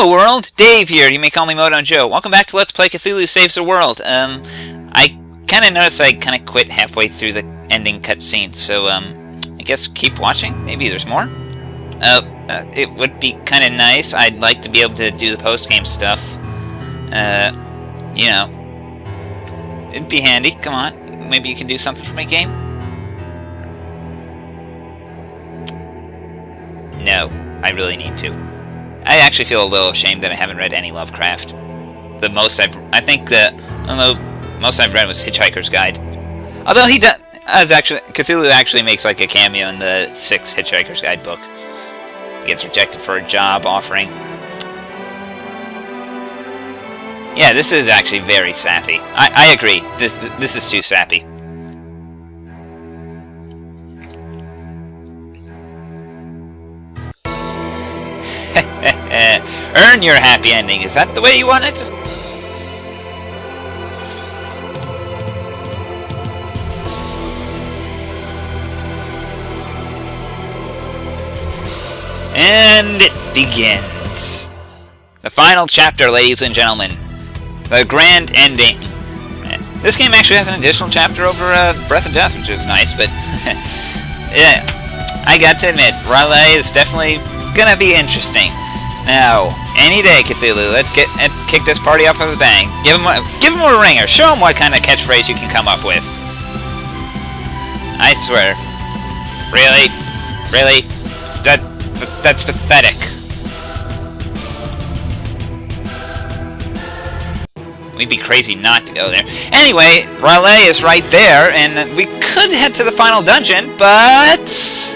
Hello world, Dave here, you may call me Modon Joe. Welcome back to Let's Play Cthulhu Saves the World. I kinda noticed I kinda quit halfway through the ending cutscene, so I guess keep watching, maybe there's more? It would be kinda nice, I'd like to be able to do the post-game stuff. You know, it'd be handy, come on, maybe you can do something for my game? No, I really need to. I actually feel a little ashamed that I haven't read any Lovecraft. The most I think the most I've read was Hitchhiker's Guide. Although he does, Cthulhu actually makes like a cameo in the 6th Hitchhiker's Guide book. He gets rejected for a job offering. Yeah, this is actually very sappy. I agree. This is too sappy. Earn your happy ending. Is that the way you want it? And it begins. The final chapter, ladies and gentlemen. The grand ending. This game actually has an additional chapter over Breath of Death, which is nice, but yeah, I got to admit, roulette is definitely gonna be interesting. Now, any day, Cthulhu, let's kick this party off with a bang. Give him a ringer. Show him what kind of catchphrase you can come up with. I swear. Really? Really? That's pathetic. We'd be crazy not to go there. Anyway, roulette is right there, and we could head to the final dungeon, but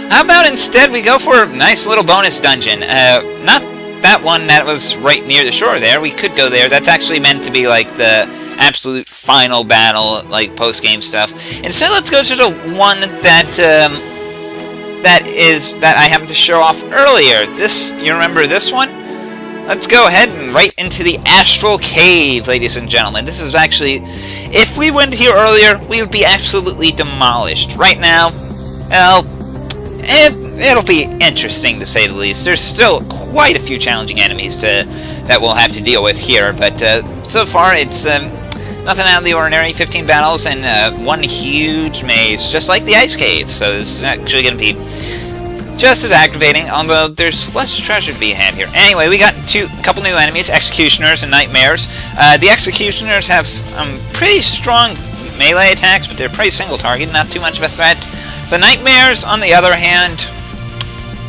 how about instead we go for a nice little bonus dungeon? Not that one that was right near the shore there. We could go there. That's actually meant to be like the absolute final battle, like post-game stuff. Instead, let's go to the one that I happened to show off earlier. You remember this one? Let's go ahead and right into the Astral Cave, ladies and gentlemen. This is actually, if we went here earlier, we would be absolutely demolished. Right now, well, it'll be interesting to say the least. There's still quite a few challenging enemies that we'll have to deal with here, but so far it's nothing out of the ordinary. 15 battles and one huge maze, just like the Ice Cave. So this is actually going to be just as activating, although there's less treasure to be had here. Anyway, we got a couple new enemies, Executioners and Nightmares. The Executioners have pretty strong melee attacks, but they're pretty single target, not too much of a threat. The Nightmares, on the other hand,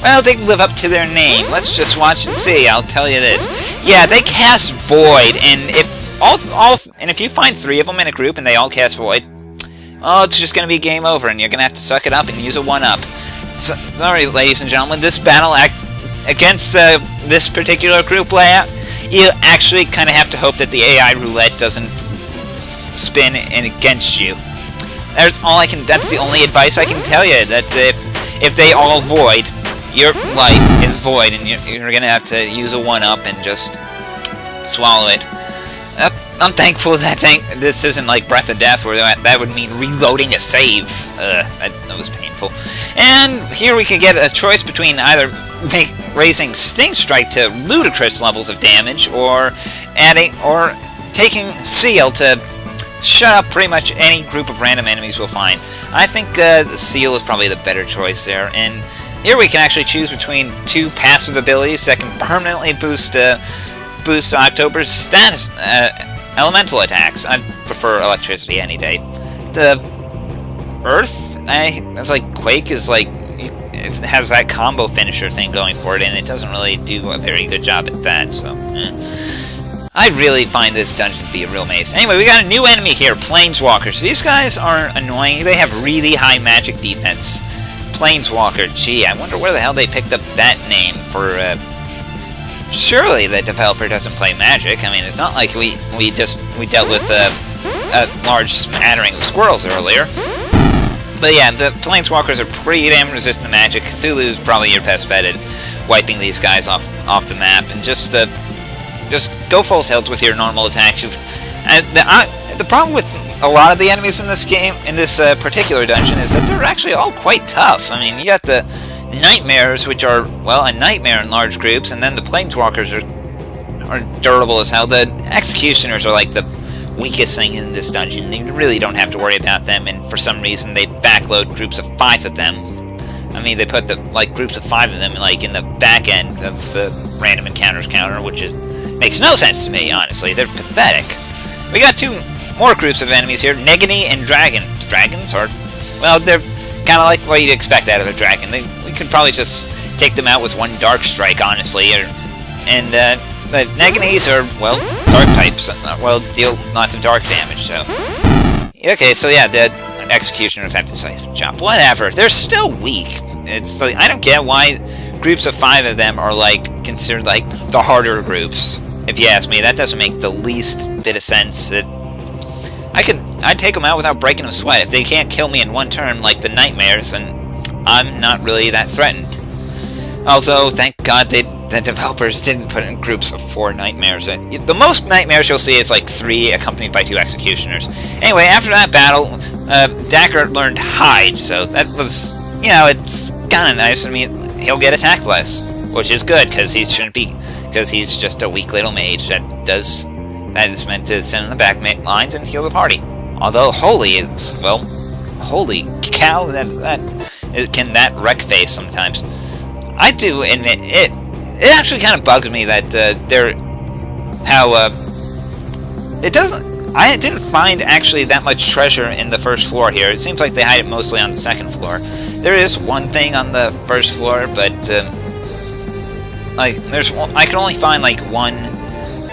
well, they live up to their name. Let's just watch and see. I'll tell you this. Yeah, they cast Void, and if you find 3 of them in a group and they all cast Void, oh, it's just going to be game over, and you're going to have to suck it up and use a 1-up. Sorry, ladies and gentlemen, this battle against this particular group layout, you actually kind of have to hope that the AI roulette doesn't spin in against you. That's the only advice I can tell you, that if they all void, your life is void, and you're going to have to use a 1-up and just swallow it. I'm thankful that this isn't like Breath of Death, where that would mean reloading a save. That was painful. And here we could get a choice between either raising Sting Strike to ludicrous levels of damage, or taking Seal to shut up pretty much any group of random enemies we'll find. I think the Seal is probably the better choice there. And here we can actually choose between 2 passive abilities that can permanently boost October's status. Elemental attacks. I prefer electricity any day. The Earth, it's like Quake is like, it has that combo finisher thing going for it, and it doesn't really do a very good job at that, so I really find this dungeon to be a real maze. Anyway, we got a new enemy here, Planewalkers. These guys are annoying. They have really high magic defense. Planeswalker, gee, I wonder where the hell they picked up that name for, surely the developer doesn't play Magic. I mean, it's not like we dealt with a large smattering of squirrels earlier. But yeah, the Planeswalkers are pretty damn resistant to Magic. Cthulhu's probably your best bet at wiping these guys off the map, and just go full tilt with your normal attacks. The problem with a lot of the enemies in this game, in this particular dungeon, is that they're actually all quite tough. I mean, you got the Nightmares, which are, well, a nightmare in large groups, and then the Planewalkers are are durable as hell. The Executioners are like the weakest thing in this dungeon. You really don't have to worry about them, and for some reason they backload groups of 5 of them. I mean, they put the groups of 5 of them in the back end of the random encounters counter, which makes no sense to me, honestly. They're pathetic. We got 2 more groups of enemies here, Negany and Dragon. Dragons are, well, they're kind of like what you'd expect out of a dragon. We could probably just take them out with 1 Dark Strike, honestly. And the Neganys are, well, dark types. Deal lots of dark damage, so. Okay, so yeah, the Executioners have Decisive Chop. Whatever, they're still weak. I don't get why groups of 5 of them are, considered, the harder groups. If you ask me, that doesn't make the least bit of sense. I'd take them out without breaking a sweat. If they can't kill me in 1 turn, like the Nightmares, then I'm not really that threatened. Although, thank God the developers didn't put in groups of 4 Nightmares. The most Nightmares you'll see is 3 accompanied by 2 Executioners. Anyway, after that battle, Dacker learned Hide, so that was, it's kind of nice. I mean, he'll get attacked less, which is good, because he's just a weak little mage that is meant to send in the back lines and heal the party. Although Holy is, well, holy cow, can that wreck face sometimes. I do admit, it actually kind of bugs me that I didn't find actually that much treasure in the first floor here. It seems like they hide it mostly on the second floor. There is one thing on the first floor, but I can only find 1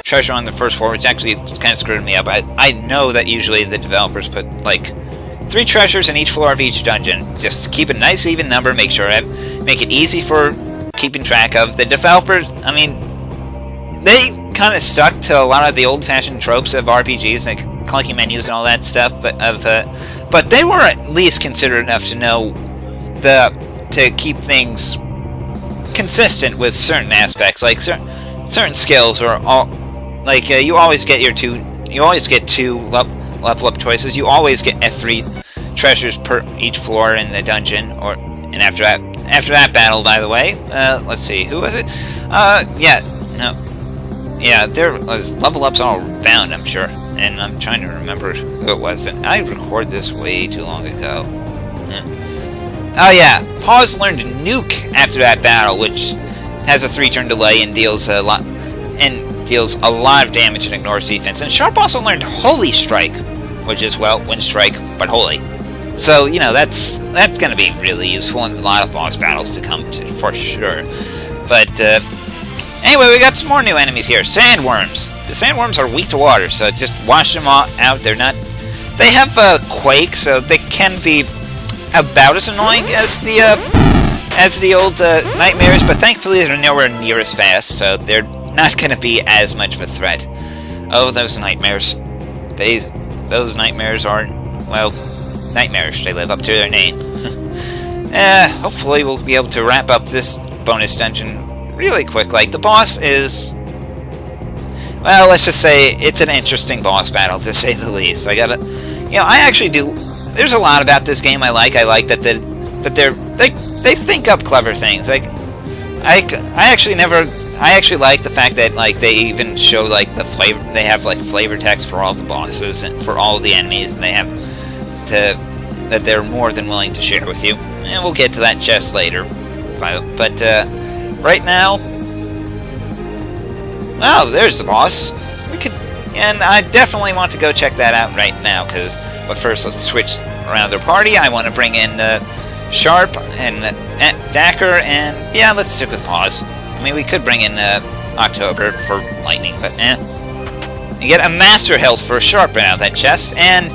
treasure on the first floor, which actually kind of screwed me up. I know that usually the developers put 3 treasures in each floor of each dungeon. Just keep a nice even number, make it easy for keeping track of. The developers, I mean, they kind of stuck to a lot of the old-fashioned tropes of RPGs, like clunky menus and all that stuff, but they were at least considerate enough to know to keep things consistent with certain aspects, like certain skills, or all, you always get 2 level up choices. You always get 3 treasures per each floor in the dungeon, and after that battle, by the way, let's see, who was it? There was level ups all bound, I'm sure, and I'm trying to remember who it was. And I recorded this way too long ago. Oh yeah, Pause learned Nuke after that battle, which has a 3-turn delay and deals a lot of damage and ignores defense. And Sharp also learned Holy Strike, which is, well, Wind Strike, but holy. So, that's going to be really useful in a lot of boss battles to come, for sure. But, anyway, we got some more new enemies here. Sandworms. The Sandworms are weak to water, so just wash them all out. They have Quake, so they can be about as annoying as the old Nightmares, but thankfully they're nowhere near as fast, so they're not going to be as much of a threat. Oh, those Nightmares. Those Nightmares aren't, well, Nightmares. They live up to their name. Hopefully we'll be able to wrap up this bonus dungeon really quick. The boss is, well, let's just say it's an interesting boss battle, to say the least. I actually do. There's a lot about this game I like. I like that they think up clever things. I actually like the fact that they even show the flavor. They have flavor text for all the bosses and for all the enemies, and they have that they're more than willing to share with you. And we'll get to that chest later. But right now, well, there's the boss. And I definitely want to go check that out right now. But first, let's switch around our party. I want to bring in Sharp and Dacker, and yeah, let's stick with Pause. I mean, we could bring in October for Lightning, but You get a Master Health for Sharp out of that chest, and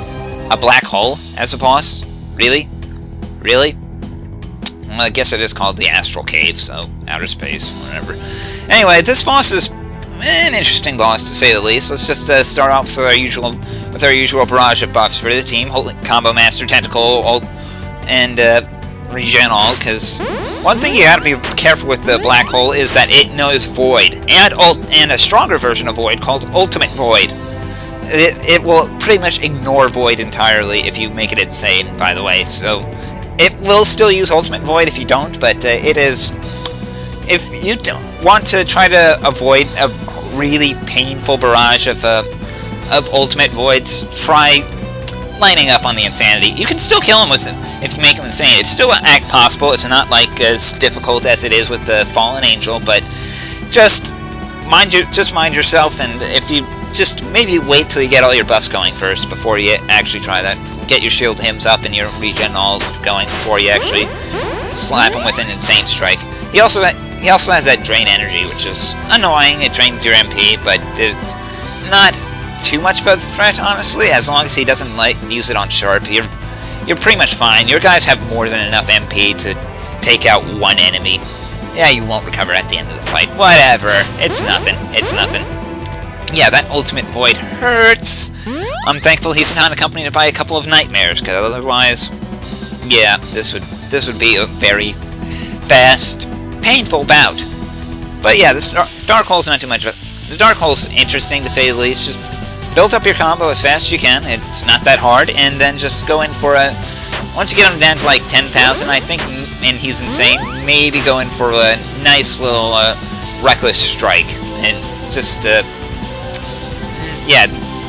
a Black Hole as a boss. Really? Really? Well, I guess it is called the Astral Cave, so outer space, whatever. Anyway, this boss is an interesting boss, to say the least. Let's just start off with our usual barrage of buffs for the team. Combo Master, Tentacle, Ult, and Regen All, because one thing you gotta be careful with the Black Hole is that it knows Void, and a stronger version of Void called Ultimate Void. It will pretty much ignore Void entirely if you make it insane, by the way, so it will still use Ultimate Void if you don't, but it is... If you don't want to try to avoid really painful barrage of ultimate voids, try lining up on the insanity. You can still kill him with it if you make him insane. It's still possible. It's not like as difficult as it is with the Fallen Angel, but just mind yourself, and if you just maybe wait till you get all your buffs going first before you actually try that. Get your shield hymns up and your regen alls going before you actually slap him with an insane strike. He also has that drain energy, which is annoying. It drains your MP, but it's not too much of a threat, honestly. As long as he doesn't use it on Sharp, you're pretty much fine. Your guys have more than enough MP to take out one enemy. Yeah, you won't recover at the end of the fight. Whatever. It's nothing. It's nothing. Yeah, that ultimate void hurts. I'm thankful he's not accompanied by a couple of nightmares, because otherwise, yeah, this would be a very fast, painful bout. But yeah, this Dark Hole's not too much of a... The Dark Hole's interesting, to say the least. Just build up your combo as fast as you can. It's not that hard, and then just go in for a... Once you get him down to like 10,000, I think, and he's insane, maybe go in for a nice little Reckless Strike. And just, yeah,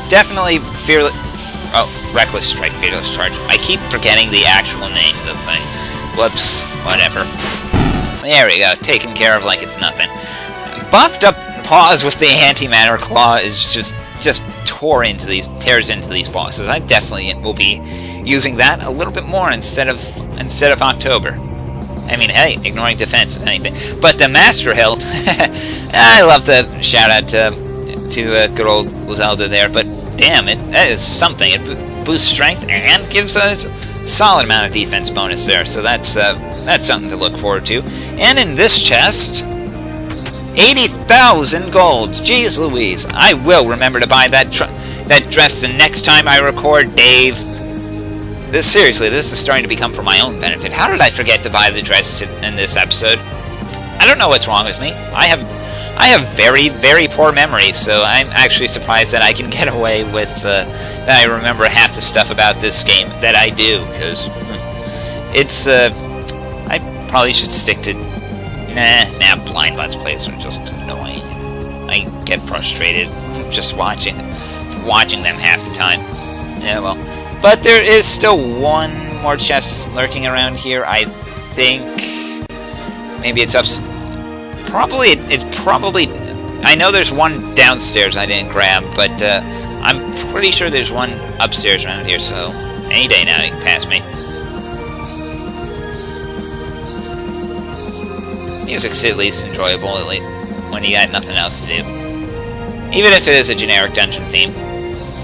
definitely Fearless... Oh, Reckless Strike, Fearless Charge. I keep forgetting the actual name of the thing. Whoops, whatever. There we go, taken care of like it's nothing. Buffed up Paws with the Antimatter Claw is just tears into these bosses. I definitely will be using that a little bit more instead of October. I mean, hey, ignoring defense is anything. But the Master Hilt, I love the shout out to good old Zelda there, but damn it, that is something. It boosts strength and gives a solid amount of defense bonus there, so that's something to look forward to. And in this chest, 80,000 gold. Jeez Louise, I will remember to buy that dress the next time I record, Dave. Seriously, this is starting to become for my own benefit. How did I forget to buy the dress in this episode? I don't know what's wrong with me. I have very, very poor memory, so I'm actually surprised that I can get away with that I remember half the stuff about this game that I do, because it's I probably should stick to blind Let's Plays are just annoying. I get frustrated just watching them half the time. Yeah, well. But there is still one more chest lurking around here, I think. Maybe it's up... It's probably... I know there's one downstairs I didn't grab, but I'm pretty sure there's one upstairs around here, so any day now you can pass me. Music's at least enjoyable when you got nothing else to do. Even if it is a generic dungeon theme.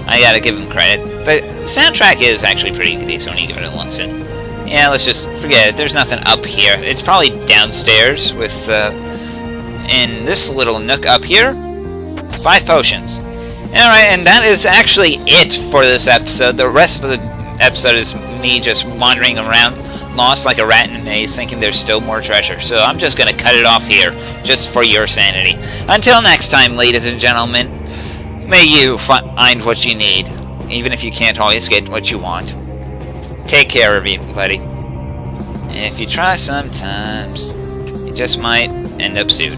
I gotta give them credit. The soundtrack is actually pretty decent when you give it a listen. Yeah, let's just forget it. There's nothing up here. It's probably downstairs with, in this little nook up here, 5 potions. Alright, and that is actually it for this episode. The rest of the episode is me just wandering around, lost like a rat in a maze, thinking there's still more treasure. So I'm just gonna cut it off here, just for your sanity. Until next time, ladies and gentlemen, may you find what you need, even if you can't always get what you want. Take care, everybody. If you try sometimes, you just might end up soon.